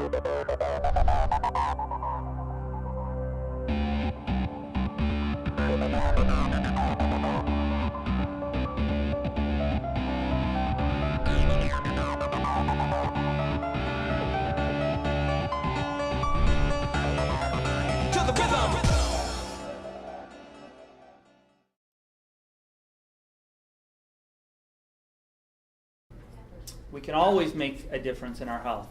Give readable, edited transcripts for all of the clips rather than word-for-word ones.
We can always make a difference in our health.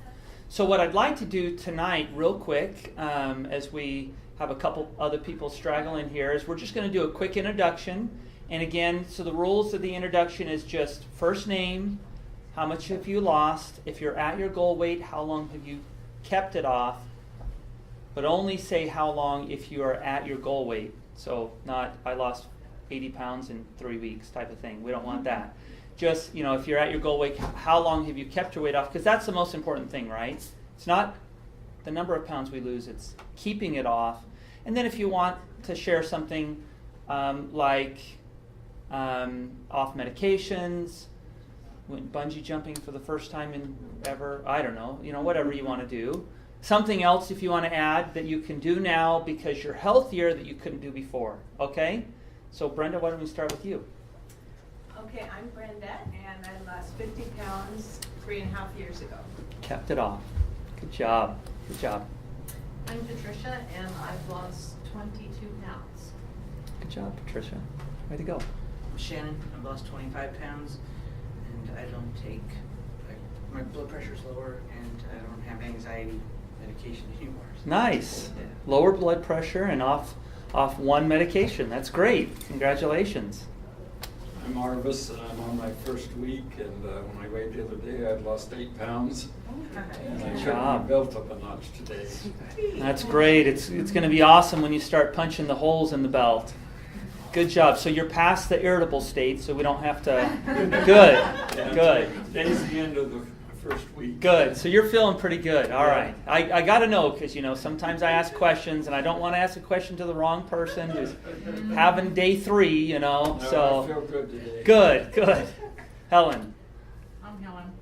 So what I'd like to do tonight, real quick, as we have a couple other people straggling here, is we're just going to do a quick introduction. And again, so the rules of the introduction is just first name, how much have you lost, if you're at your goal weight, how long have you kept it off, but only say how long if you are at your goal weight. So not, I lost 80 pounds in 3 weeks type of thing. We don't want that. Just, if you're at your goal weight, how long have you kept your weight off? Because that's the most important thing, right? It's not the number of pounds we lose, it's keeping it off. And then if you want to share something like off medications, went bungee jumping for the first time in ever, I don't know, whatever you want to do. Something else if you want to add that you can do now because you're healthier that you couldn't do before, okay? So Brenda, why don't we start with you? Okay, I'm Brenda, and I lost 50 pounds 3.5 years ago. Kept it off. Good job. Good job. I'm Patricia, and I've lost 22 pounds. Good job, Patricia. Way to go. I'm Shannon. I've lost 25 pounds, and I don't take, my blood pressure's lower, and I don't have anxiety medication anymore. So Nice. yeah. Lower blood pressure and off one medication. That's great. Congratulations. I'm Arvis, and I'm on my first week, and when I weighed the other day, I'd lost 8 pounds. And I Good took my job. belt up a notch today. That's great. It's going to be awesome when you start punching the holes in the belt. Good job. So you're past the irritable state, so we don't have to. Good. Good. Today's the end of the first week. Good. So you're feeling pretty good. All right. I got to know because, sometimes I ask questions and I don't want to ask a question to the wrong person who's having day 3, No, so. I feel good today. Good. Helen. I'm Helen.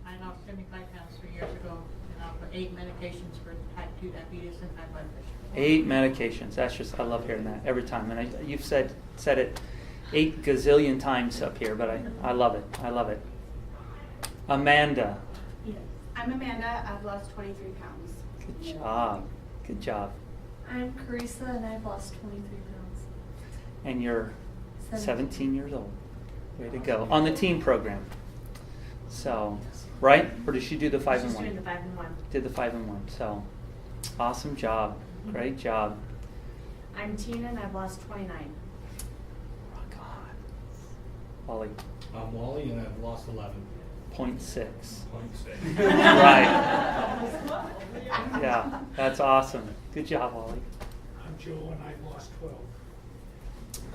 I lost 75 pounds 3 years ago, and I'm on 8 medications for type 2 diabetes and high blood pressure. 8 medications. That's just, I love hearing that every time. And you've said it 8 gazillion times up here, but I love it. I love it. Amanda. I'm Amanda. I've lost 23 pounds. Good job. Good job. I'm Carissa, and I've lost 23 pounds. And you're 17. 17 years old. Way to go. On the teen program. So, right? Or did she do the 5 and She's doing 1? the 5 and 1. Did the 5 and 1. So, awesome job. Great job. I'm Tina, and I've lost 29. Rock on. Wally. I'm Wally, and I've lost 11. 0.6. 0.6. Right. Yeah, that's awesome. Good job, Wally. I'm Joe, and I've lost 12.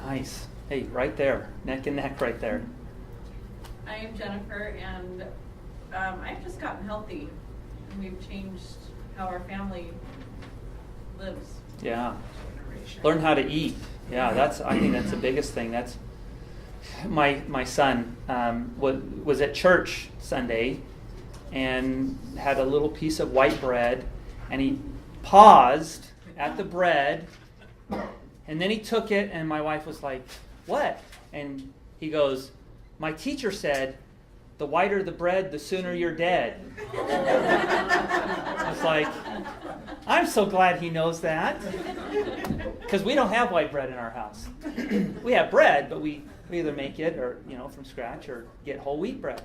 Nice. Hey, right there. Neck and neck right there. I am Jennifer, and I've just gotten healthy. And we've changed how our family lives. Yeah. Learn how to eat. Yeah, I think that's the biggest thing. That's my son was at church Sunday and had a little piece of white bread, and he paused at the bread, and then he took it, and my wife was like, "What?" And he goes, "My teacher said, the whiter the bread, the sooner you're dead." I was like, I'm so glad he knows that, because we don't have white bread in our house. We have bread, but we either make it or from scratch or get whole wheat bread.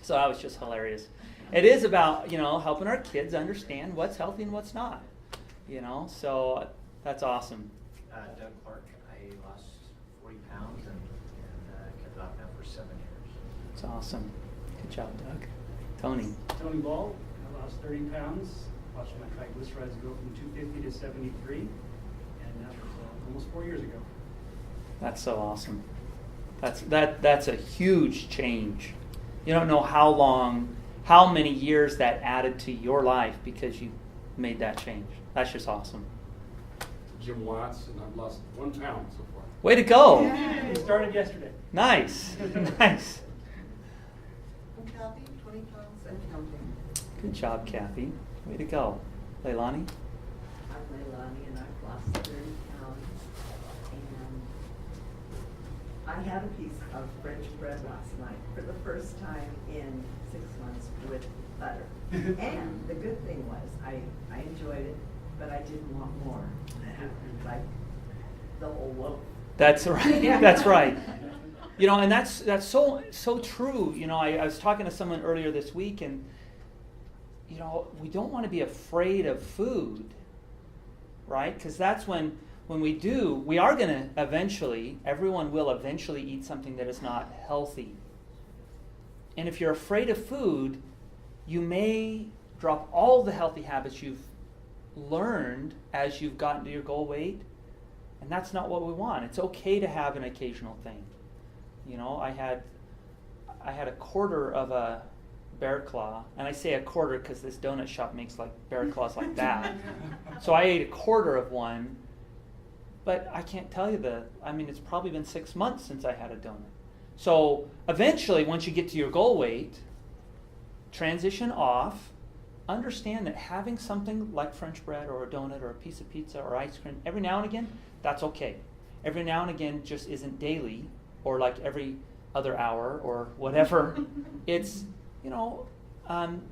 So that was just hilarious. It is about helping our kids understand what's healthy and what's not. So that's awesome. Doug Clark. I lost 40 pounds and kept it off now for 7 years. That's awesome. Good job, Doug. Tony. Tony Ball. I lost 30 pounds. Watched my triglycerides go from 250 to 73, and that was almost 4 years ago. That's so awesome. That's a huge change. You don't know how many years that added to your life because you made that change. That's just awesome. Jim Watts, and I've lost 1 pound so far. Way to go. It started yesterday. Nice. Nice. I'm Kathy, 20 pounds and counting. Good job, Kathy. Way to go. Leilani? I'm Leilani and I've lost 30 pounds. And I had a piece of French bread last night for the first time in 6 months with butter. And the good thing was I enjoyed it, but I didn't want more. Like the whole loaf. That's right. That's right. You know, and that's so true. You know, I was talking to someone earlier this week, and you know, we don't want to be afraid of food, right? Because that's when we are going to eventually, everyone will eventually eat something that is not healthy. And if you're afraid of food, you may drop all the healthy habits you've learned as you've gotten to your goal weight, and that's not what we want. It's okay to have an occasional thing. You know, I had a quarter of a bear claw, and I say a quarter because this donut shop makes like bear claws like that. So I ate a quarter of one, but I can't tell you it's probably been 6 months since I had a donut. So eventually, once you get to your goal weight, transition off, understand that having something like French bread or a donut or a piece of pizza or ice cream every now and again, that's okay. Every now and again just isn't daily or like every other hour or whatever. It's, you know,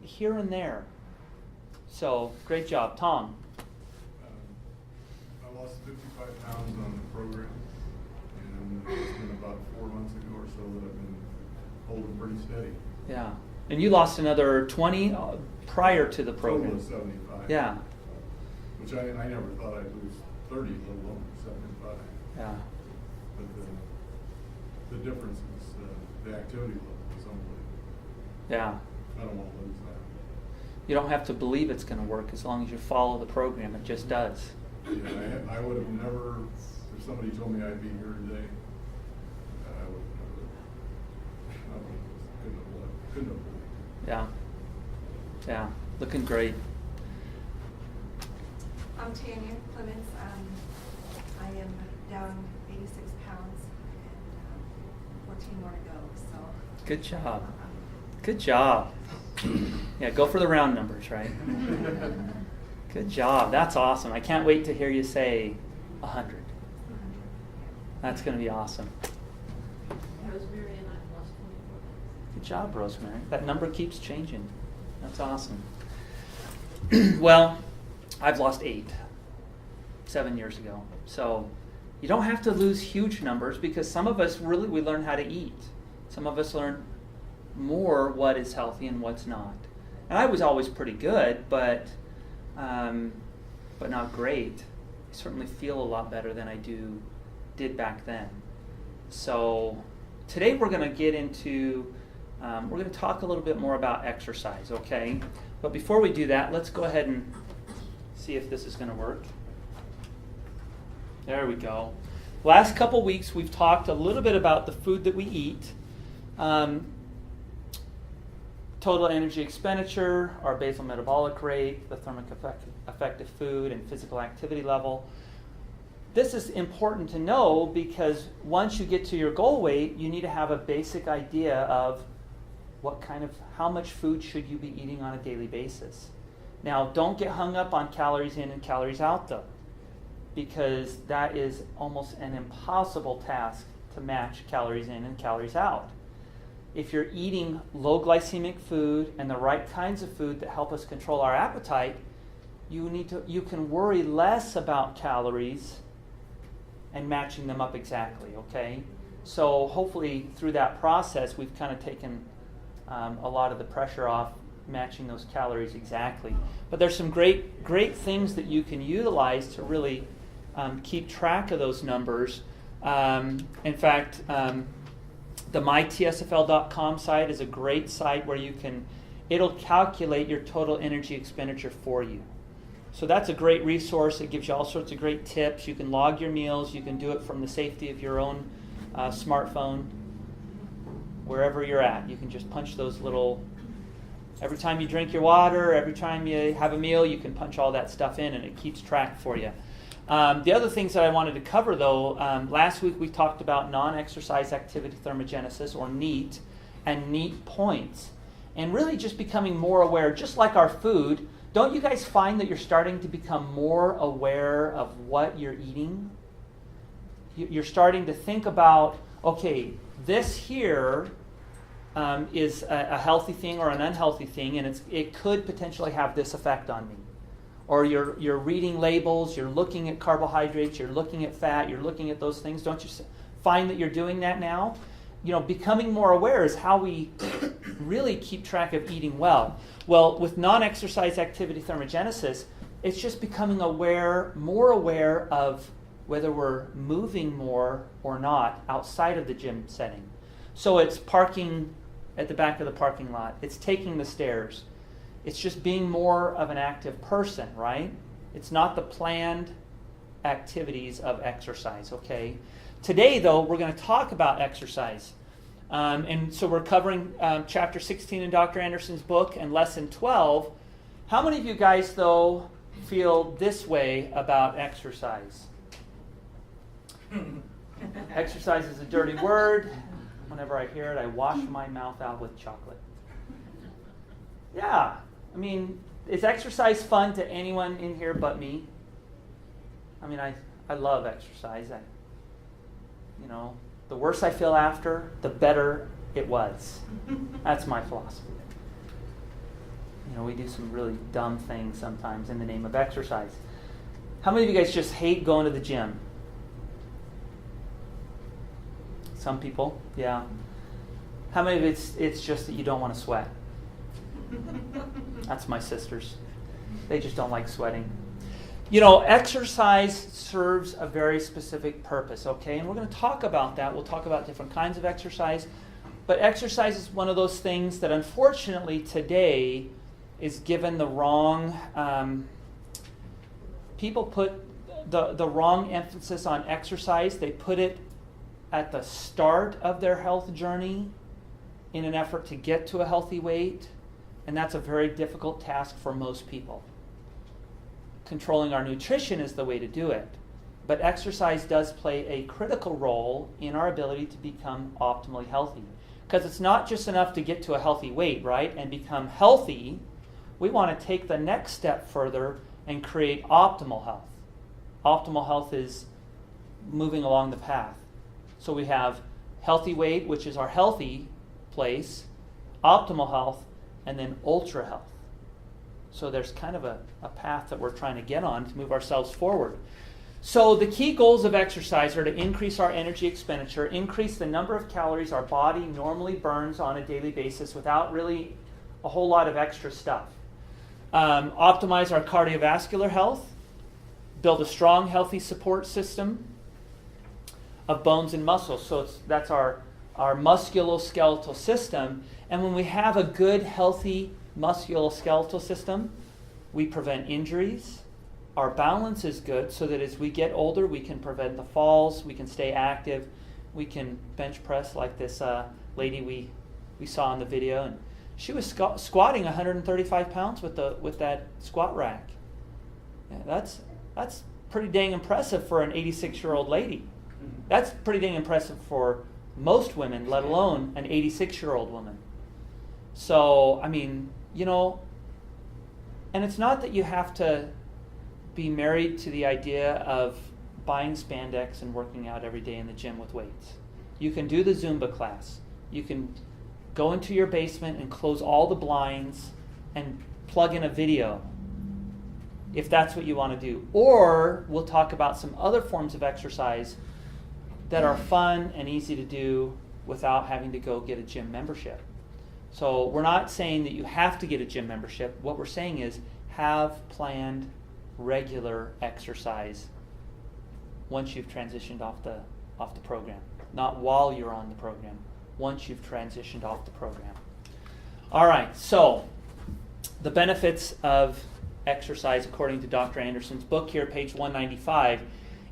here and there. So, great job. Tom? I lost 55 pounds on the program, and it's been about 4 months ago or so that I've been holding pretty steady. Yeah. And you lost another 20 prior to the program. Total of 75. Yeah. Which I never thought I'd lose 30, let alone 75. Yeah. But the difference is the activity level is unbelievable. Yeah. I don't want to lose that. You don't have to believe it's going to work as long as you follow the program. It just does. Yeah, I would have never, if somebody told me I'd be here today, I would have never, couldn't have believed it. Yeah. Yeah. Looking great. I'm Tanya Clements. I am down 86 pounds and 14 more to go. So. Good job. Good job. Yeah, go for the round numbers, right? Good job. That's awesome. I can't wait to hear you say 100. That's going to be awesome. Rosemary and I lost 24 pounds. Good job, Rosemary. That number keeps changing. That's awesome. Well, I've lost 8 7 years ago. So you don't have to lose huge numbers because some of us we learn how to eat. Some of us learn more what is healthy and what's not. And I was always pretty good, but not great. I certainly feel a lot better than I did back then. So today we're going to get into, we're going to talk a little bit more about exercise, okay? But before we do that, let's go ahead and see if this is going to work. There we go. Last couple weeks we've talked a little bit about the food that we eat. Total energy expenditure, our basal metabolic rate, the thermic effect of food, and physical activity level. This is important to know because once you get to your goal weight, you need to have a basic idea of how much food should you be eating on a daily basis. Now, don't get hung up on calories in and calories out, though, because that is almost an impossible task to match calories in and calories out. If you're eating low glycemic food and the right kinds of food that help us control our appetite, you can worry less about calories and matching them up exactly, okay? So hopefully through that process, we've kind of taken a lot of the pressure off matching those calories exactly. But there's some great things that you can utilize to really keep track of those numbers. In fact, the mytsfl.com site is a great site where it'll calculate your total energy expenditure for you. So that's a great resource. It gives you all sorts of great tips. You can log your meals. You can do it from the safety of your own smartphone. Wherever you're at, you can just punch those little, every time you drink your water, every time you have a meal, you can punch all that stuff in and it keeps track for you. The other things that I wanted to cover, though, last week we talked about non-exercise activity thermogenesis, or NEAT, and NEAT points. and really just becoming more aware, just like our food. Don't you guys find that you're starting to become more aware of what you're eating? You're starting to think about, okay, this here is a healthy thing or an unhealthy thing, and it could potentially have this effect on me. Or you're reading labels, you're looking at carbohydrates, you're looking at fat, you're looking at those things. Don't you find that you're doing that now? Becoming more aware is how we really keep track of eating well. Well, with non-exercise activity thermogenesis, it's just becoming more aware of whether we're moving more or not outside of the gym setting. So it's parking at the back of the parking lot. It's taking the stairs. It's just being more of an active person, right? It's not the planned activities of exercise, okay? Today, though, we're going to talk about exercise. And so we're covering chapter 16 in Dr. Anderson's book and lesson 12. How many of you guys, though, feel this way about exercise? Exercise is a dirty word. Whenever I hear it, I wash my mouth out with chocolate. Yeah. I mean, is exercise fun to anyone in here but me? I mean, I love exercise. The worse I feel after, the better it was. That's my philosophy. We do some really dumb things sometimes in the name of exercise. How many of you guys just hate going to the gym? Some people, yeah. How many of it's just that you don't want to sweat? That's my sisters. They just don't like sweating. Exercise serves a very specific purpose, okay? And we're going to talk about that. We'll talk about different kinds of exercise. But exercise is one of those things that unfortunately today is given the wrong... people put the wrong emphasis on exercise. They put it at the start of their health journey in an effort to get to a healthy weight. And that's a very difficult task for most people. Controlling our nutrition is the way to do it. But exercise does play a critical role in our ability to become optimally healthy. Because it's not just enough to get to a healthy weight, right, and become healthy. We want to take the next step further and create optimal health. Optimal health is moving along the path. So we have healthy weight, which is our healthy place, optimal health, and then ultra health. So there's kind of a path that we're trying to get on to move ourselves forward. So the key goals of exercise are to increase our energy expenditure, increase the number of calories our body normally burns on a daily basis without really a whole lot of extra stuff. Optimize our cardiovascular health, build a strong, healthy support system of bones and muscles. So that's our musculoskeletal system. And when we have a good, healthy musculoskeletal system, we prevent injuries. Our balance is good so that as we get older, we can prevent the falls, we can stay active, we can bench press like this lady we saw in the video. And she was squatting 135 pounds with that squat rack. Yeah, that's pretty dang impressive for an 86-year-old lady. That's pretty dang impressive for most women, let alone an 86-year-old woman. So, I mean, and it's not that you have to be married to the idea of buying spandex and working out every day in the gym with weights. You can do the Zumba class. You can go into your basement and close all the blinds and plug in a video if that's what you want to do. Or we'll talk about some other forms of exercise that are fun and easy to do without having to go get a gym membership. So we're not saying that you have to get a gym membership. What we're saying is have planned regular exercise once you've transitioned off the program. Not while you're on the program, once you've transitioned off the program. All right, so the benefits of exercise according to Dr. Anderson's book here, page 195.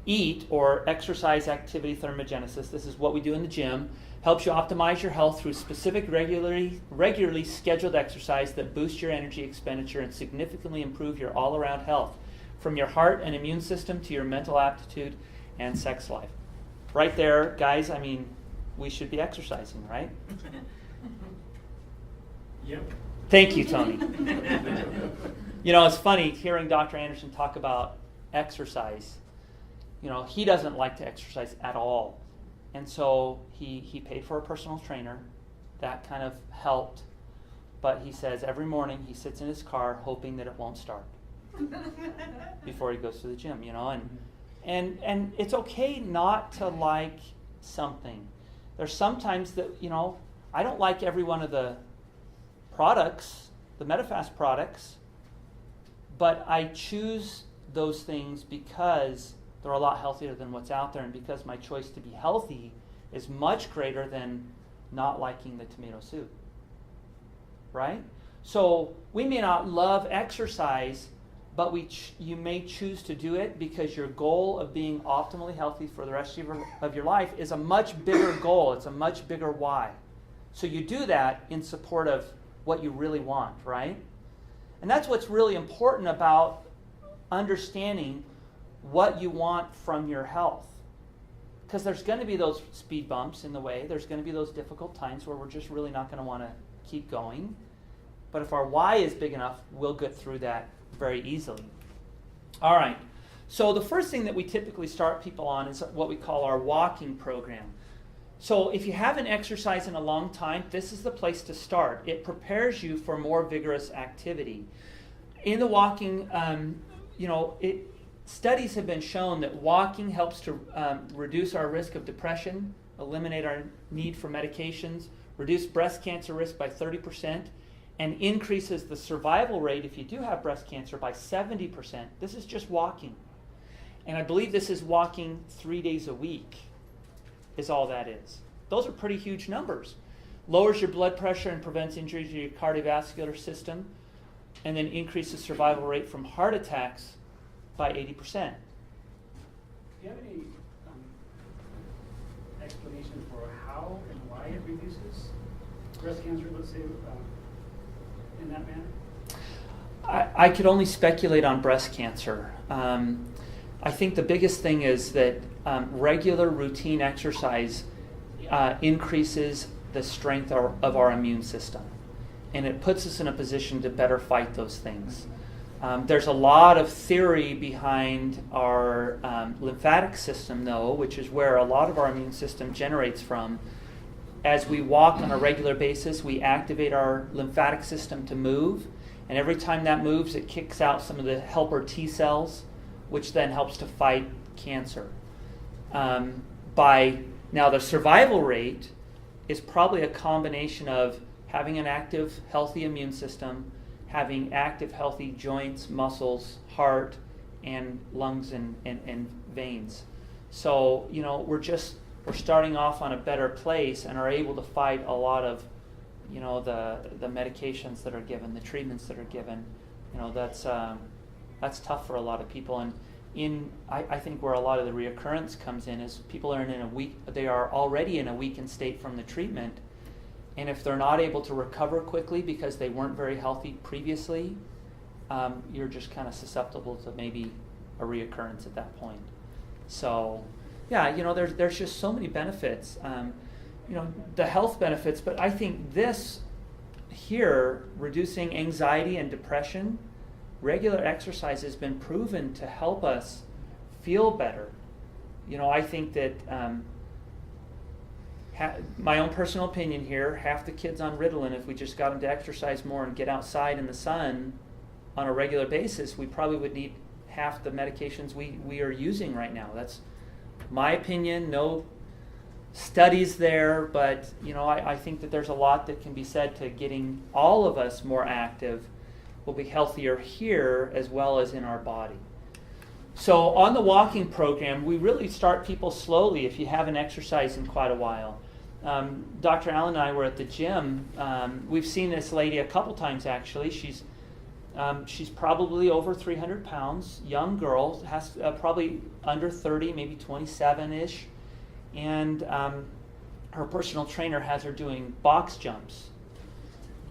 EAT, or exercise activity thermogenesis, this is what we do in the gym, helps you optimize your health through specific regularly scheduled exercise that boosts your energy expenditure and significantly improve your all-around health, from your heart and immune system to your mental aptitude and sex life. Right there, guys, I mean, we should be exercising, right? Yep. Thank you, Tony. You know, it's funny hearing Dr. Anderson talk about exercise. You know, he doesn't like to exercise at all. And so he paid for a personal trainer. That kind of helped. But he says every morning he sits in his car hoping that it won't start before he goes to the gym, you know. And it's okay not to like something. There's sometimes that, you know, I don't like every one of the products, the Medifast products, but I choose those things because they're a lot healthier than what's out there, and because my choice to be healthy is much greater than not liking the tomato soup. Right? So we may not love exercise, but you may choose to do it because your goal of being optimally healthy for the rest of your life is a much bigger goal. It's a much bigger why. So you do that in support of what you really want, right? And that's what's really important about understanding what you want from your health. Because there's going to be those speed bumps in the way. There's going to be those difficult times where we're just really not going to want to keep going. But if our why is big enough, we'll get through that very easily. All right. So the first thing that we typically start people on is what we call our walking program. So if you haven't exercised in a long time, this is the place to start. It prepares you for more vigorous activity. In the walking, studies have been shown that walking helps to reduce our risk of depression, eliminate our need for medications, reduce breast cancer risk by 30%, and increases the survival rate if you do have breast cancer by 70%. This is just walking. And I believe this is walking 3 days a week is all that is. Those are pretty huge numbers. Lowers your blood pressure and prevents injury to your cardiovascular system, and then increases survival rate from heart attacks by 80%. Do you have any explanation for how and why it reduces breast cancer, let's say, in that manner? I could only speculate on breast cancer. I think the biggest thing is that regular routine exercise increases the strength of our immune system, and it puts us in a position to better fight those things. There's a lot of theory behind our lymphatic system, though, which is where a lot of our immune system generates from. As we walk on a regular basis, we activate our lymphatic system to move, and every time that moves, it kicks out some of the helper T cells, which then helps to fight cancer. Now, the survival rate is probably a combination of having an active, healthy immune system, having active, healthy joints, muscles, heart, and lungs and veins. So, you know, we're starting off on a better place and are able to fight a lot of, you know, the medications that are given, the treatments that are given. You know, that's tough for a lot of people. And I think where a lot of the reoccurrence comes in is people are they are already in a weakened state from the treatment, and if they're not able to recover quickly because they weren't very healthy previously, you're just kind of susceptible to maybe a reoccurrence at that point. So, yeah, you know, there's just so many benefits, you know, the health benefits, but I think this here, reducing anxiety and depression, regular exercise has been proven to help us feel better. You know, I think that my own personal opinion here, half the kids on Ritalin, if we just got them to exercise more and get outside in the sun on a regular basis, we probably would need half the medications we are using right now. That's my opinion. No studies there, but you know, I think that there's a lot that can be said to getting all of us more active. We'll be healthier here as well as in our body. So on the walking program, we really start people slowly if you haven't exercised in quite a while. Dr. Allen and I were at the gym. We've seen this lady a couple times actually. She's probably over 300 pounds, young girl, has probably under 30, maybe 27-ish. And her personal trainer has her doing box jumps.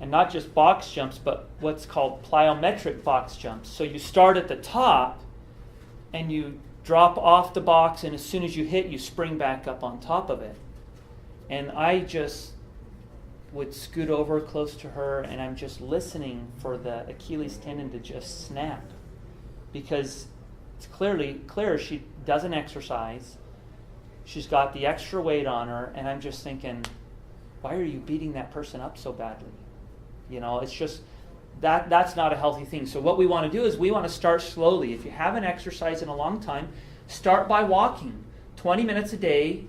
And not just box jumps, but what's called plyometric box jumps. So you start at the top, and you drop off the box, and as soon as you hit, you spring back up on top of it. And I just would scoot over close to her, and I'm just listening for the Achilles tendon to just snap, because it's clear she doesn't exercise. She's got the extra weight on her, and I'm just thinking, why are you beating that person up so badly? It's just that's not a healthy thing. So what we want to do is we want to start slowly. If you haven't exercised in a long time, start by walking 20 minutes a day.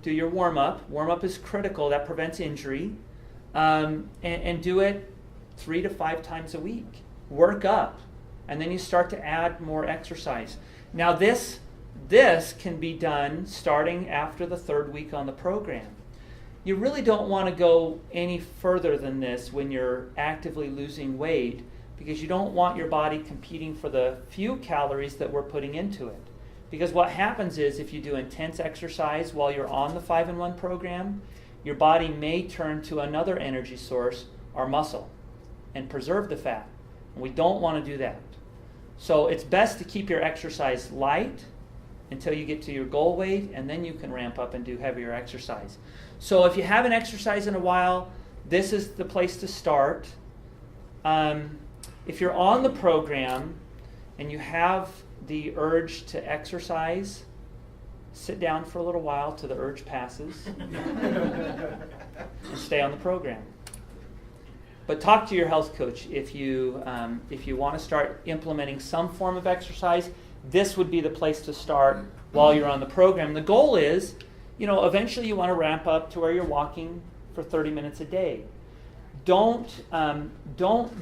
Do your warm-up. Warm-up is critical. That prevents injury. And do it 3 to 5 times a week. Work up. And then you start to add more exercise. Now this can be done starting after the 3rd week on the program. You really don't want to go any further than this when you're actively losing weight, because you don't want your body competing for the few calories that we're putting into it. Because what happens is, if you do intense exercise while you're on the 5-in-1 program, your body may turn to another energy source, our muscle, and preserve the fat. And we don't want to do that. So it's best to keep your exercise light until you get to your goal weight, and then you can ramp up and do heavier exercise. So if you haven't exercised in a while, this is the place to start. If you're on the program and you have the urge to exercise, sit down for a little while till the urge passes and stay on the program. But talk to your health coach if you want to start implementing some form of exercise. This would be the place to start while you're on the program. The goal is, eventually you want to ramp up to where you're walking for 30 minutes a day. Don't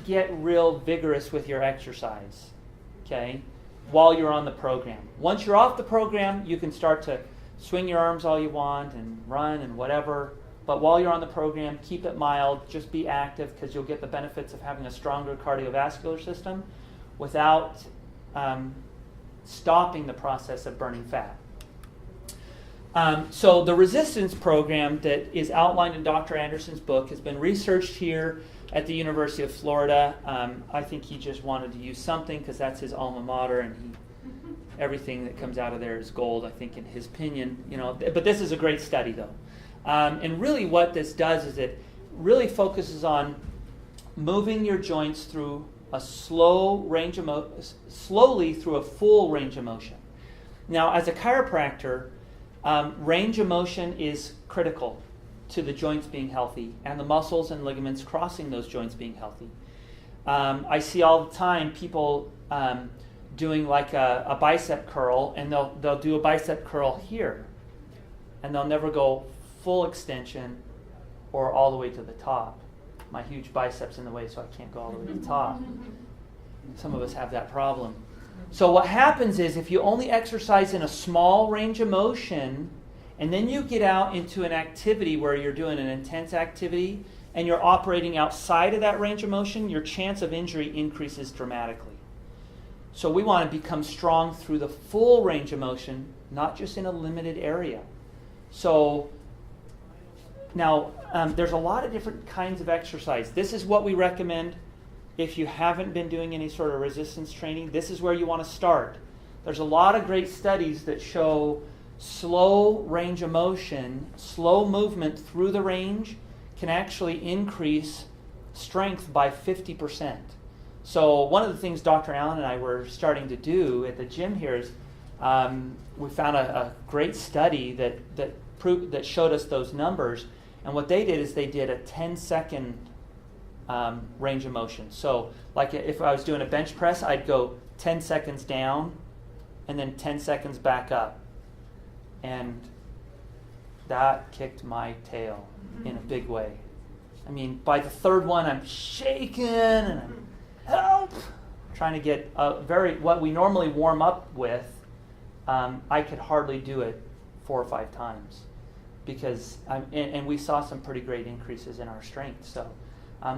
get real vigorous with your exercise, okay, while you're on the program. Once you're off the program, you can start to swing your arms all you want and run and whatever. But while you're on the program, keep it mild. Just be active, because you'll get the benefits of having a stronger cardiovascular system without stopping the process of burning fat. So the resistance program that is outlined in Dr. Anderson's book has been researched here at the University of Florida. I think he just wanted to use something because that's his alma mater, and everything that comes out of there is gold, I think, in his opinion. But this is a great study, though. And really what this does is it really focuses on moving your joints through a slowly through a full range of motion. Now, as a chiropractor, range of motion is critical to the joints being healthy and the muscles and ligaments crossing those joints being healthy. I see all the time people doing like a bicep curl, and they'll do a bicep curl here, and they'll never go full extension or all the way to the top. My huge biceps in the way, so I can't go all the way to the top. Some of us have that problem. So what happens is, if you only exercise in a small range of motion, and then you get out into an activity where you're doing an intense activity and you're operating outside of that range of motion, your chance of injury increases dramatically. So we want to become strong through the full range of motion, not just in a limited area. So now, there's a lot of different kinds of exercise. This is what we recommend if you haven't been doing any sort of resistance training. This is where you want to start. There's a lot of great studies that show slow range of motion, slow movement through the range can actually increase strength by 50%. So one of the things Dr. Allen and I were starting to do at the gym here is we found a great study that showed us those numbers. And what they did is they did a 10-second range of motion. So like if I was doing a bench press, I'd go 10 seconds down and then 10 seconds back up. And that kicked my tail in a big way. I mean, by the 3rd one, I'm shaking and I'm, help! Trying to get what we normally warm up with, I could hardly do it 4 or 5 times. Because and we saw some pretty great increases in our strength. So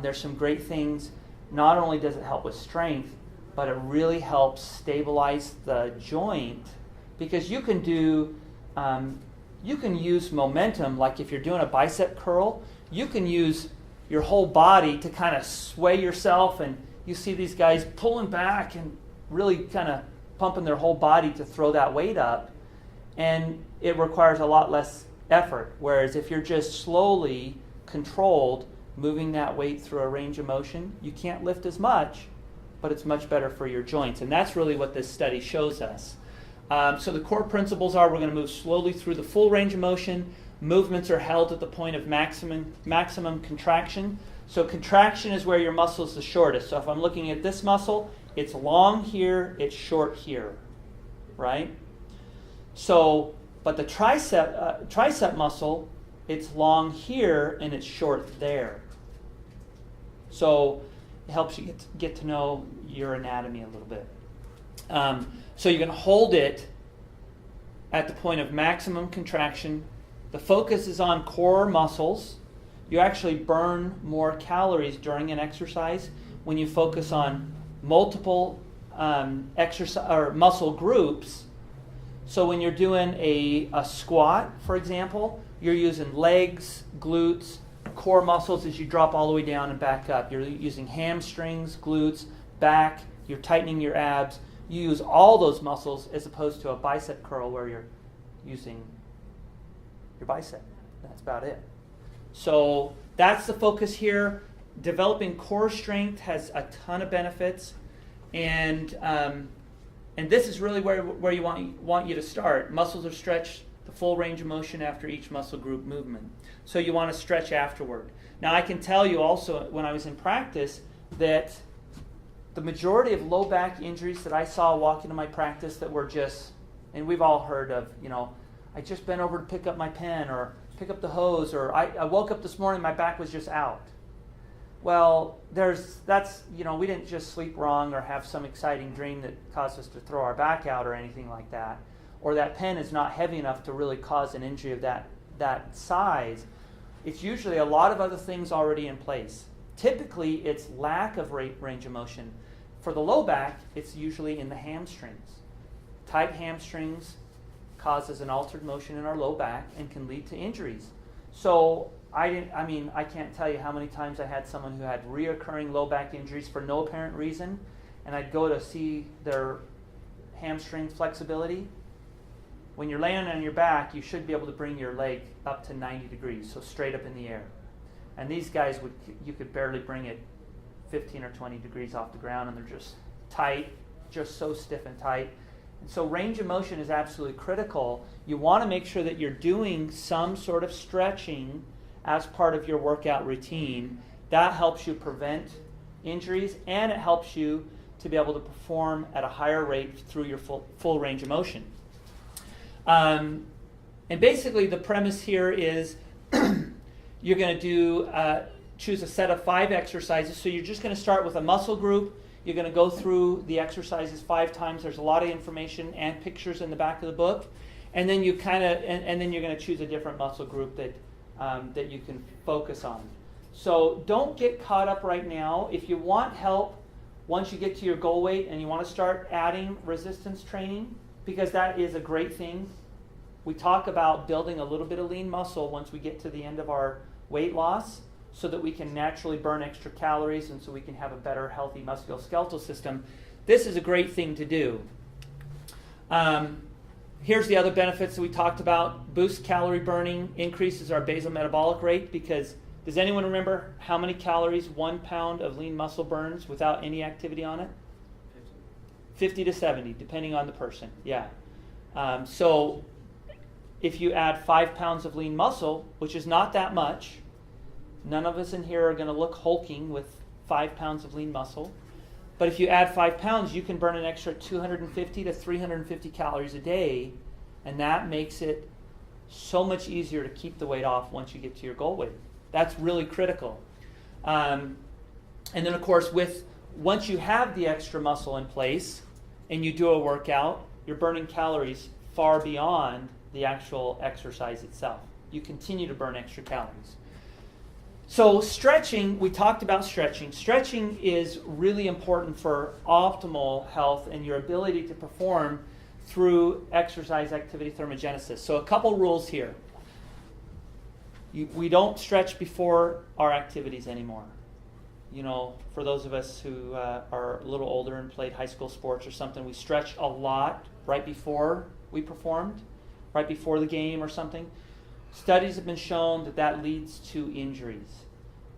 there's some great things. Not only does it help with strength, but it really helps stabilize the joint, because you can use momentum. Like if you're doing a bicep curl, you can use your whole body to kind of sway yourself, and you see these guys pulling back and really kind of pumping their whole body to throw that weight up, and it requires a lot less effort. Whereas if you're just slowly controlled, moving that weight through a range of motion, you can't lift as much, but it's much better for your joints. And that's really what this study shows us. So the core principles are we're going to move slowly through the full range of motion. Movements are held at the point of maximum contraction. So contraction is where your muscle is the shortest. So if I'm looking at this muscle, it's long here, it's short here, right? So, but the tricep muscle, it's long here and it's short there. So it helps you get to know your anatomy a little bit. So you're going to hold it at the point of maximum contraction. The focus is on core muscles. You actually burn more calories during an exercise when you focus on multiple exercise or muscle groups. So when you're doing a squat, for example, you're using legs, glutes, core muscles as you drop all the way down and back up. You're using hamstrings, glutes, back. You're tightening your abs. You use all those muscles as opposed to a bicep curl where you're using your bicep. That's about it. So that's the focus here. Developing core strength has a ton of benefits, and this is really where you want you to start. Muscles are stretched the full range of motion after each muscle group movement. So you want to stretch afterward. Now I can tell you also when I was in practice that the majority of low back injuries that I saw walking to my practice that were just, and we've all heard of, I just bent over to pick up my pen or pick up the hose, or I woke up this morning, my back was just out. Well, we didn't just sleep wrong or have some exciting dream that caused us to throw our back out or anything like that. Or that pen is not heavy enough to really cause an injury of that size. It's usually a lot of other things already in place. Typically, it's lack of range of motion. For the low back, it's usually in the hamstrings. Tight hamstrings causes an altered motion in our low back and can lead to injuries. So I can't tell you how many times I had someone who had reoccurring low back injuries for no apparent reason, and I'd go to see their hamstring flexibility. When you're laying on your back, you should be able to bring your leg up to 90 degrees, so straight up in the air. And these guys, you could barely bring it 15 or 20 degrees off the ground, and they're just tight, just so stiff and tight. And so range of motion is absolutely critical. You want to make sure that you're doing some sort of stretching as part of your workout routine. That helps you prevent injuries, and it helps you to be able to perform at a higher rate through your full range of motion. And basically the premise here is you're going to choose a set of 5 exercises. So you're just going to start with a muscle group. You're going to go through the exercises 5 times. There's a lot of information and pictures in the back of the book. And then you and then you're going to choose a different muscle group that you can focus on. So don't get caught up right now. If you want help once you get to your goal weight and you want to start adding resistance training, because that is a great thing. We talk about building a little bit of lean muscle once we get to the end of our weight loss so that we can naturally burn extra calories and so we can have a better, healthy musculoskeletal system. This is a great thing to do. Here's the other benefits that we talked about. Boosts calorie burning, increases our basal metabolic rate, because does anyone remember how many calories 1 pound of lean muscle burns without any activity on it? 50 to 70, depending on the person. Yeah. So if you add 5 pounds of lean muscle, which is not that much, none of us in here are going to look hulking with 5 pounds of lean muscle. But if you add 5 pounds, you can burn an extra 250 to 350 calories a day, and that makes it so much easier to keep the weight off once you get to your goal weight. That's really critical. And then, of course, once you have the extra muscle in place and you do a workout, you're burning calories far beyond the actual exercise itself. You continue to burn extra calories. So stretching, we talked about stretching. Stretching is really important for optimal health and your ability to perform through exercise activity thermogenesis. So a couple rules here. We don't stretch before our activities anymore. For those of us who are a little older and played high school sports or something, we stretched a lot right before we performed, right before the game or something. Studies have been shown that that leads to injuries.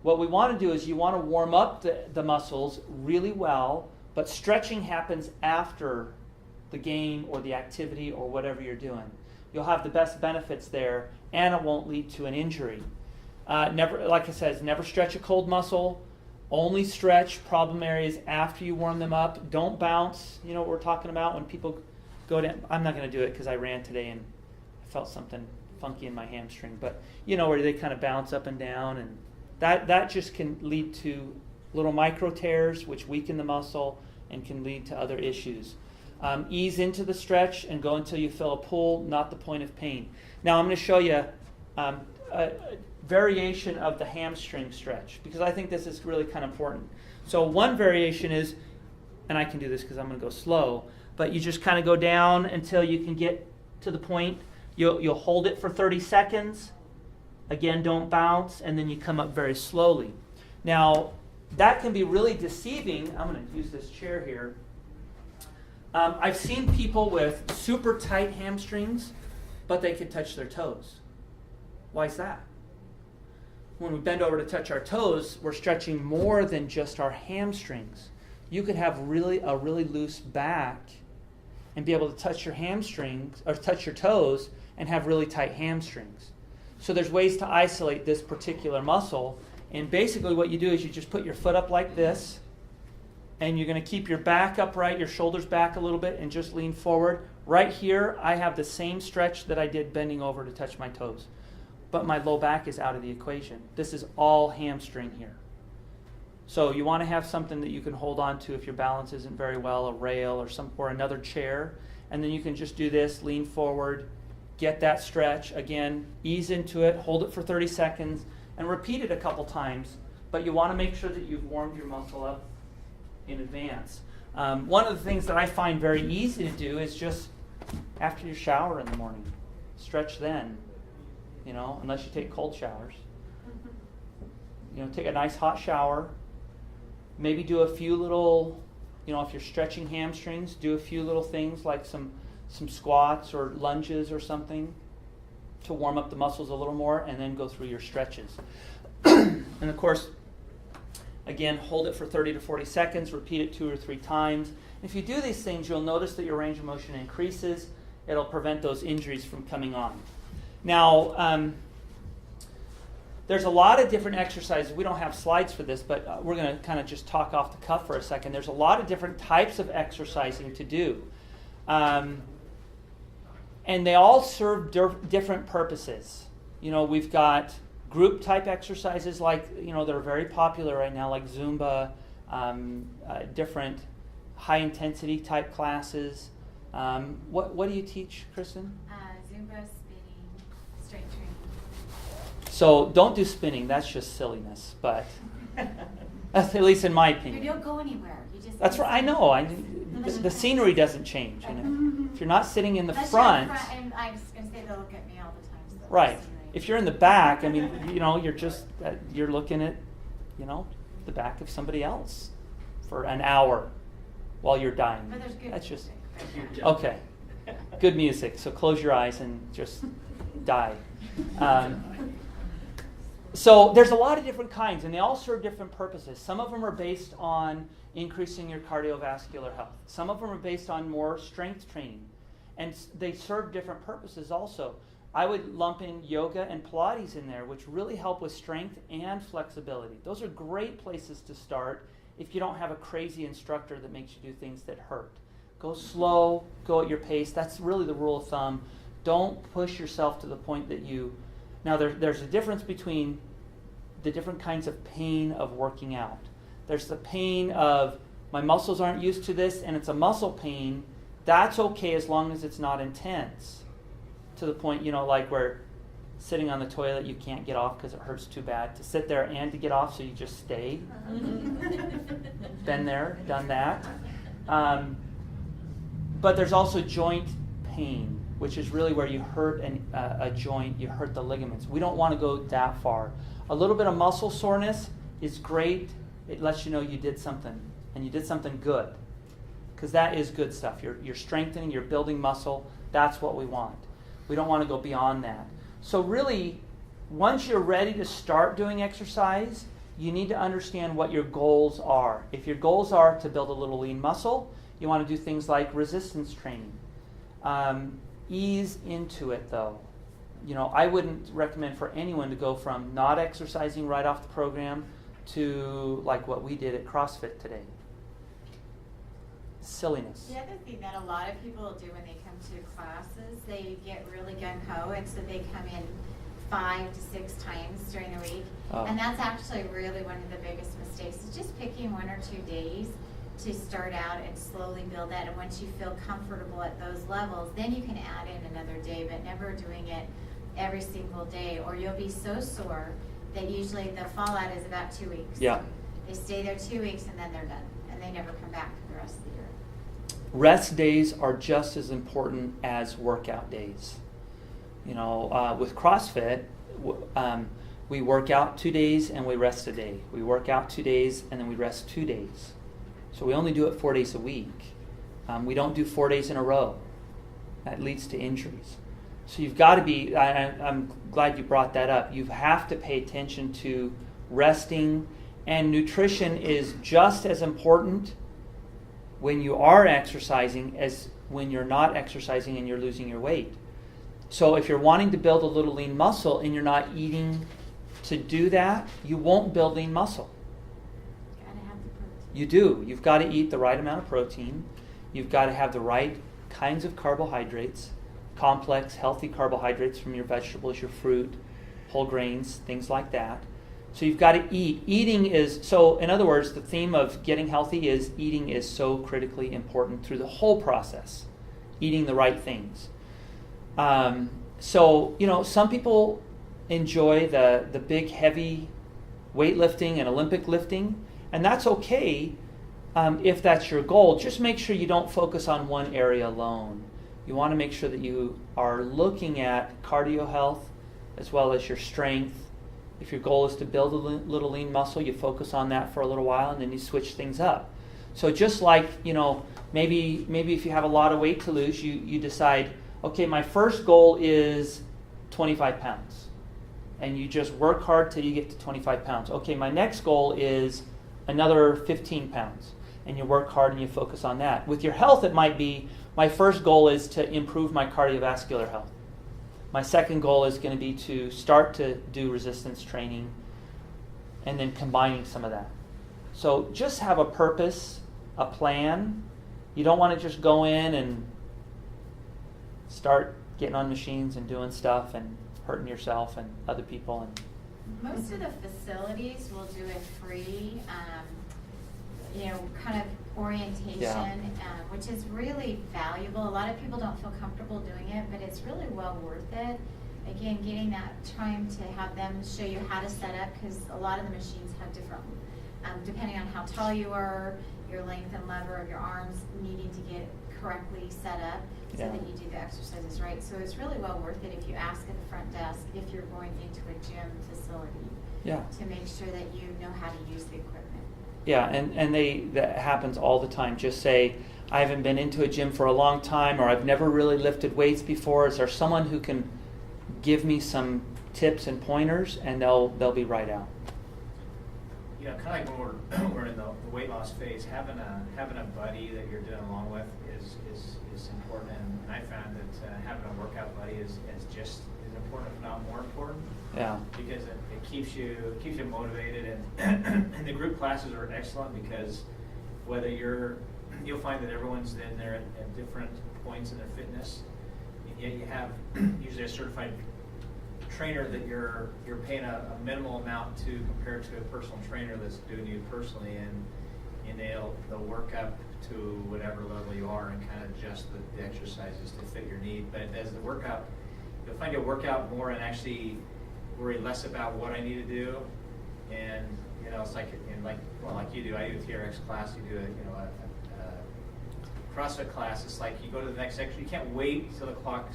What we want to do is you want to warm up the muscles really well, but stretching happens after the game or the activity or whatever you're doing. You'll have the best benefits there, and it won't lead to an injury. Never, like I said, never stretch a cold muscle. Only stretch problem areas after you warm them up. Don't bounce. You know what we're talking about when people go down. I'm not going to do it because I ran today and I felt something funky in my hamstring. But you know where they kind of bounce up and down, and that just can lead to little micro tears, which weaken the muscle and can lead to other issues. Ease into the stretch and go until you feel a pull, not the point of pain. Now I'm going to show you a variation of the hamstring stretch because I think this is really kind of important. So one variation is, and I can do this because I'm going to go slow, but you just kind of go down until you can get to the point. You'll hold it for 30 seconds. Again, don't bounce, and then you come up very slowly. Now, that can be really deceiving. I'm going to use this chair here. I've seen people with super tight hamstrings, but they could touch their toes. Why is that? When we bend over to touch our toes, we're stretching more than just our hamstrings. You could have a really loose back and be able to touch your hamstrings or touch your toes and have really tight hamstrings. So there's ways to isolate this particular muscle, and basically what you do is you just put your foot up like this, and you're going to keep your back upright, your shoulders back a little bit, and just lean forward. Right here, I have the same stretch that I did bending over to touch my toes, but my low back is out of the equation. This is all hamstring here. So you want to have something that you can hold on to if your balance isn't very well, a rail or another chair, and then you can just do this, lean forward, get that stretch. Again, ease into it, hold it for 30 seconds, and repeat it a couple times, but you want to make sure that you've warmed your muscle up in advance. One of the things that I find very easy to do is just after you shower in the morning, stretch then, unless you take cold showers. Take a nice hot shower, maybe do a few little, if you're stretching hamstrings, do a few little things like some squats or lunges or something to warm up the muscles a little more, and then go through your stretches. And of course, again, hold it for 30 to 40 seconds, repeat it 2 or 3 times. If you do these things, you'll notice that your range of motion increases. It'll prevent those injuries from coming on. Now, there's a lot of different exercises. We don't have slides for this, but we're going to kind of just talk off the cuff for a second. There's a lot of different types of exercising to do. And they all serve different purposes. We've got group type exercises like, that are very popular right now, like Zumba, different high intensity type classes. What do you teach, Kristen? Zumba, spinning, strength training. So don't do spinning. That's just silliness, but that's at least in my opinion. You don't go anywhere. You just. That's right. I know. The scenery doesn't change. If you're not sitting in the front. And I'm just going to say they'll look at me all the time. So right. If you're in the back, you're just you're looking at, the back of somebody else for an hour while you're dying. But there's good That's just music. okay. Good music. So close your eyes and just die. So there's a lot of different kinds, and they all serve different purposes. Some of them are based on increasing your cardiovascular health. Some of them are based on more strength training, and they serve different purposes also. I would lump in yoga and Pilates in there, which really help with strength and flexibility. Those are great places to start if you don't have a crazy instructor that makes you do things that hurt. Go slow, go at your pace. That's really the rule of thumb. Don't push yourself to the point that you... Now, there's a difference between the different kinds of pain of working out. There's the pain of, my muscles aren't used to this, and it's a muscle pain. That's okay as long as it's not intense. To the point, like where sitting on the toilet, you can't get off because it hurts too bad. To sit there and to get off, so you just stay. Been there, done that. But there's also joint pain, which is really where you hurt a joint, you hurt the ligaments. We don't want to go that far. A little bit of muscle soreness is great. It lets you know you did something, and you did something good. Because that is good stuff. You're strengthening, you're building muscle. That's what we want. We don't want to go beyond that. So really, once you're ready to start doing exercise, you need to understand what your goals are. If your goals are to build a little lean muscle, you want to do things like resistance training. Ease into it though. I wouldn't recommend for anyone to go from not exercising right off the program to like what we did at CrossFit today. Silliness. The other thing that a lot of people do when they come to classes, they get really gung-ho, and so they come in 5 to 6 times during the week. Oh. And that's actually really one of the biggest mistakes, is just picking 1 or 2 days to start out and slowly build that. And once you feel comfortable at those levels, then you can add in another day, but never doing it every single day, or you'll be so sore that usually the fallout is about 2 weeks. Yeah. They stay there 2 weeks and then they're done, and they never come back for the rest of the year. Rest days are just as important as workout days. With CrossFit, we work out 2 days and we rest a day. We work out 2 days and then we rest 2 days. So we only do it 4 days a week. We don't do 4 days in a row. That leads to injuries. So you've got to be, I'm glad you brought that up, you have to pay attention to resting, and nutrition is just as important when you are exercising as when you're not exercising and you're losing your weight. So if you're wanting to build a little lean muscle and you're not eating to do that, you won't build lean muscle. Gotta have the protein. You do. You've got to eat the right amount of protein. You've got to have the right kinds of carbohydrates, complex, healthy carbohydrates from your vegetables, your fruit, whole grains, things like that. So you've got to eat. Eating is, so in other words, the theme of getting healthy is eating is so critically important through the whole process. Eating the right things. Some people enjoy the big, heavy weightlifting and Olympic lifting, and that's okay if that's your goal. Just make sure you don't focus on one area alone. You want to make sure that you are looking at cardio health as well as your strength. If your goal is to build a little lean muscle, you focus on that for a little while and then you switch things up. So just like, maybe if you have a lot of weight to lose, you decide, okay, my first goal is 25 pounds. And you just work hard till you get to 25 pounds. Okay, my next goal is another 15 pounds. And you work hard and you focus on that. With your health, it might be, my first goal is to improve my cardiovascular health. My second goal is going to be to start to do resistance training and then combining some of that. So just have a purpose, a plan. You don't want to just go in and start getting on machines and doing stuff and hurting yourself and other people. And Most of the facilities will do a free, kind of orientation, which is really valuable. A lot of people don't feel comfortable doing it, but it's really well worth it. Again, getting that time to have them show you how to set up, because a lot of the machines have different, depending on how tall you are, your length and lever of your arms needing to get correctly set up so that you do the exercises right. So it's really well worth it if you ask at the front desk if you're going into a gym facility to make sure that you know how to use the equipment. Yeah, and that happens all the time. Just say, I haven't been into a gym for a long time, or I've never really lifted weights before. Is there someone who can give me some tips and pointers? And they'll be right out. Yeah, kind of like when we're in the weight loss phase, having a buddy that you're doing along with is important. And I found that having a workout buddy is just as important, if not more important. Yeah. Because it keeps you motivated, and the group classes are excellent because whether you'll find that everyone's in there at different points in their fitness, and yet you have usually a certified trainer that you're paying a minimal amount to compared to a personal trainer that's doing you personally, and they'll work up to whatever level you are and kind of adjust the exercises to fit your need. But as the workout, you'll find you'll work out more and actually worry less about what I need to do, and it's like you do. I do a TRX class, you do a CrossFit class. It's like you go to the next exercise. You can't wait till the clock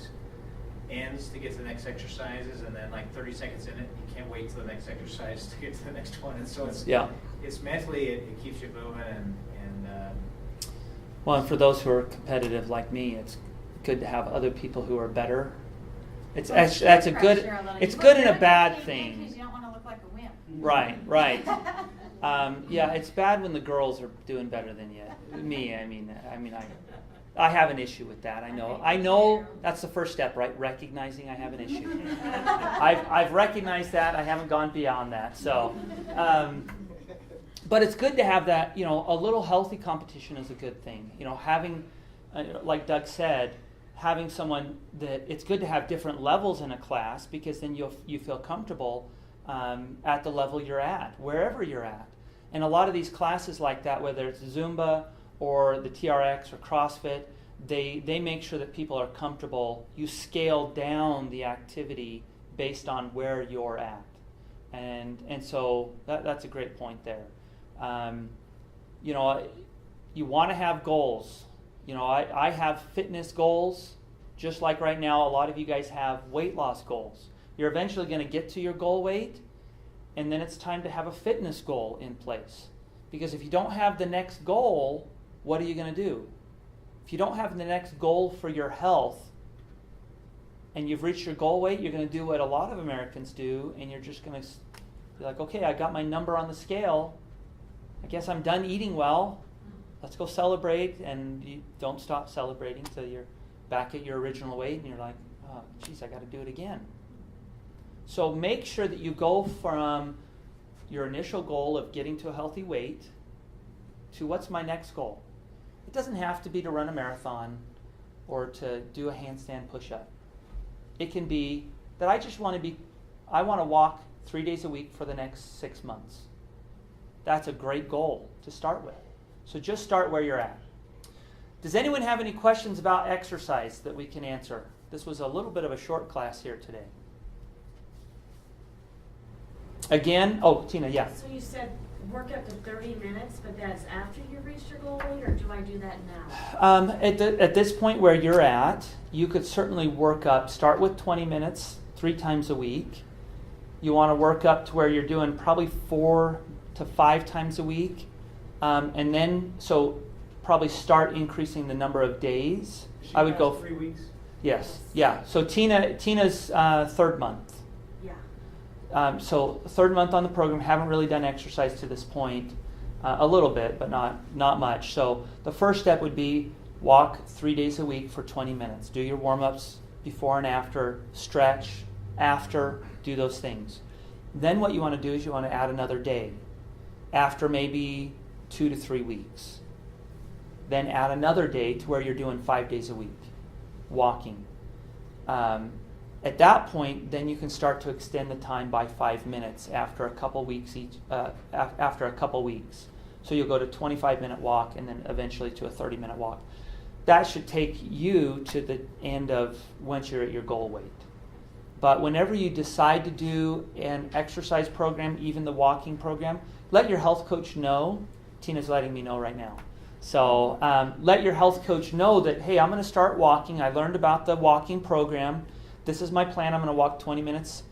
ends to get to the next exercises, and then like 30 seconds in it, you can't wait till the next exercise to get to the next one. And so it's mentally it keeps you moving and well, and for those who are competitive like me, it's good to have other people who are better It's Well, actually, that's a peer good. pressure little. It's You good look and a good bad because thing. you don't want to look like a wimp. Right, right. Yeah, it's bad when the girls are doing better than you. Me, I mean, I have an issue with that. I know that's the first step, right? Recognizing I have an issue. I've recognized that. I haven't gone beyond that. So, but it's good to have that. A little healthy competition is a good thing. Having, like Doug said, having someone that it's good to have different levels in a class, because then you feel comfortable at the level you're at, wherever you're at. And a lot of these classes like that, whether it's Zumba or the TRX or CrossFit, they make sure that people are comfortable. You scale down the activity based on where you're at. And so that's a great point there. You want to have goals. I have fitness goals, just like right now a lot of you guys have weight loss goals. You're eventually going to get to your goal weight, and then it's time to have a fitness goal in place. Because if you don't have the next goal, what are you going to do? If you don't have the next goal for your health, and you've reached your goal weight, you're going to do what a lot of Americans do, and you're just going to be like, okay, I got my number on the scale. I guess I'm done eating well. Let's go celebrate, and you don't stop celebrating till you're back at your original weight, and you're like, oh, geez, I got to do it again. So make sure that you go from your initial goal of getting to a healthy weight to what's my next goal. It doesn't have to be to run a marathon or to do a handstand push-up. It can be that I want to walk 3 days a week for the next 6 months. That's a great goal to start with. So just start where you're at. Does anyone have any questions about exercise that we can answer? This was a little bit of a short class here today. Again, Tina, yeah. So you said work up to 30 minutes, but that's after you've reached your goal weight, or do I do that now? At this point where you're at, you could certainly work up. Start with 20 minutes 3 times a week. You want to work up to where you're doing probably 4 to 5 times a week. And then, so probably start increasing the number of days. I would go 3 weeks. Yes, yeah. So Tina's third month. Yeah. So third month on the program. Haven't really done exercise to this point. A little bit, but not much. So the first step would be walk 3 days a week for 20 minutes. Do your warm-ups before and after. Stretch after. Do those things. Then what you want to do is you want to add another day after maybe 2 to 3 weeks. Then add another day to where you're doing 5 days a week, walking. At that point, then you can start to extend the time by 5 minutes after a couple weeks after a couple weeks. So you'll go to 25-minute walk and then eventually to a 30-minute walk. That should take you to the end of once you're at your goal weight. But whenever you decide to do an exercise program, even the walking program, let your health coach know. Tina's letting me know right now. So let your health coach know that, hey, I'm going to start walking. I learned about the walking program. This is my plan. I'm going to walk 20 minutes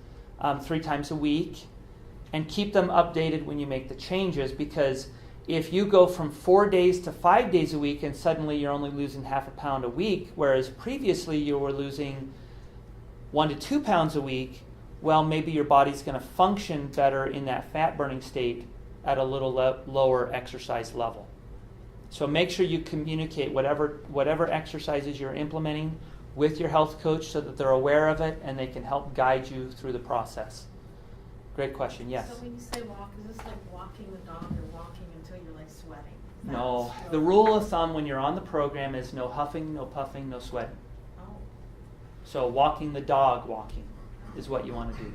3 times a week. And keep them updated when you make the changes, because if you go from 4 days to 5 days a week and suddenly you're only losing half a pound a week, whereas previously you were losing 1 to 2 pounds a week, well, maybe your body's going to function better in that fat burning state at a little lower exercise level. So make sure you communicate whatever exercises you're implementing with your health coach so that they're aware of it and they can help guide you through the process. Great question, yes? So when you say walk, is this like walking the dog or walking until you're like sweating? No. The rule of thumb when you're on the program is no huffing, no puffing, no sweating. Oh. So walking the dog walking is what you want to do.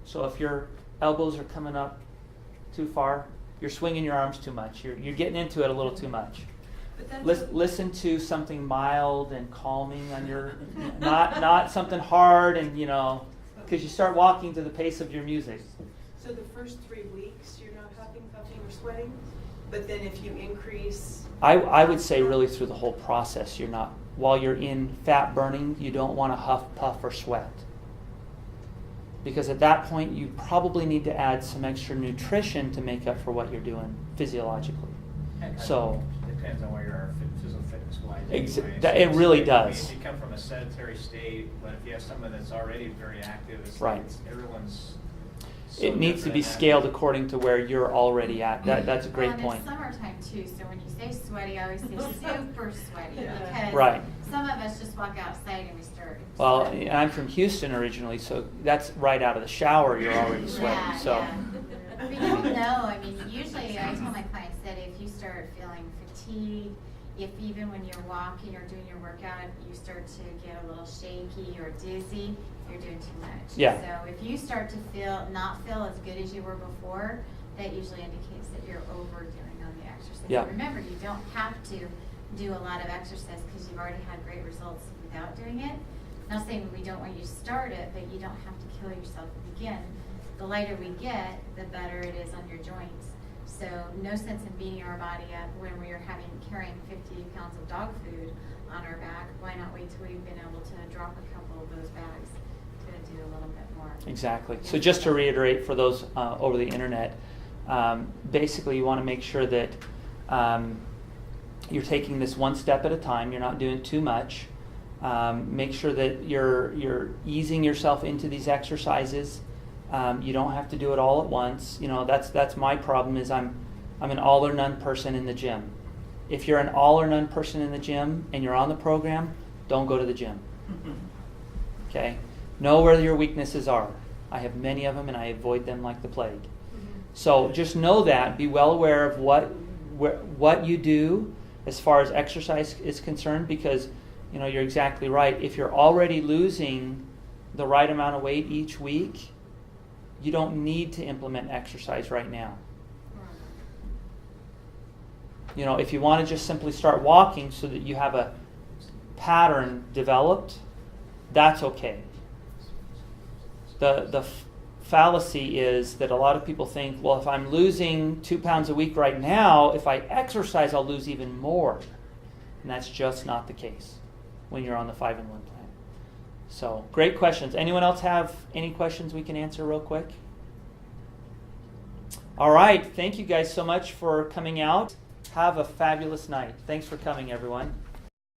So if your elbows are coming up too far, you're swinging your arms too much, you're getting into it a little too much. Listen to something mild and calming on your, not something hard and, because you start walking to the pace of your music. So the first 3 weeks, you're not huffing, puffing, or sweating? But then if you increase... I would say really through the whole process, you're not, while you're in fat burning, you don't want to huff, puff, or sweat. Because at that point, you probably need to add some extra nutrition to make up for what you're doing physiologically. So... It depends on where you are physical fitness wise. It really does. If you come from a sedentary state, but if you have someone that's already very active, it's right. like everyone's. So it needs to be different. scaled according to where you're already at. That's a great and point. It's summertime too, so when you say sweaty, I always say super sweaty because right. some of us just walk outside and we start. Well, and I'm from Houston originally, so that's right out of the shower. You're already sweating. Yeah, so. yeah. But you don't know. I mean, usually I tell my clients that if you start feeling fatigue, if even when you're walking or doing your workout, you start to get a little shaky or dizzy, you're doing too much. Yeah. So if you start to not feel as good as you were before, that usually indicates that you're overdoing on the exercise. Yeah. Remember, you don't have to do a lot of exercise because you've already had great results without doing it. Not saying we don't want you to start it, but you don't have to kill yourself to begin. The lighter we get, the better it is on your joints. So no sense in beating our body up when we are carrying 50 pounds of dog food on our back. Why not wait till we've been able to drop a couple of those bags to do a little bit more? Exactly. So just to reiterate for those over the internet, basically you want to make sure that you're taking this one step at a time. You're not doing too much. Make sure that you're easing yourself into these exercises. You don't have to do it all at once. You know, that's my problem is I'm an all or none person in the gym. If you're an all or none person in the gym and you're on the program, don't go to the gym. Okay? Know where your weaknesses are. I have many of them and I avoid them like the plague. So just know that. Be well aware of what you do as far as exercise is concerned, because you know you're exactly right. If you're already losing the right amount of weight each week, you don't need to implement exercise right now. You know, if you want to just simply start walking so that you have a pattern developed, that's okay. The fallacy is that a lot of people think, well, if I'm losing 2 pounds a week right now, if I exercise, I'll lose even more. And that's just not the case when you're on the 5-in-1 plan. So, great questions. Anyone else have any questions we can answer real quick? All right. Thank you guys so much for coming out. Have a fabulous night. Thanks for coming, everyone.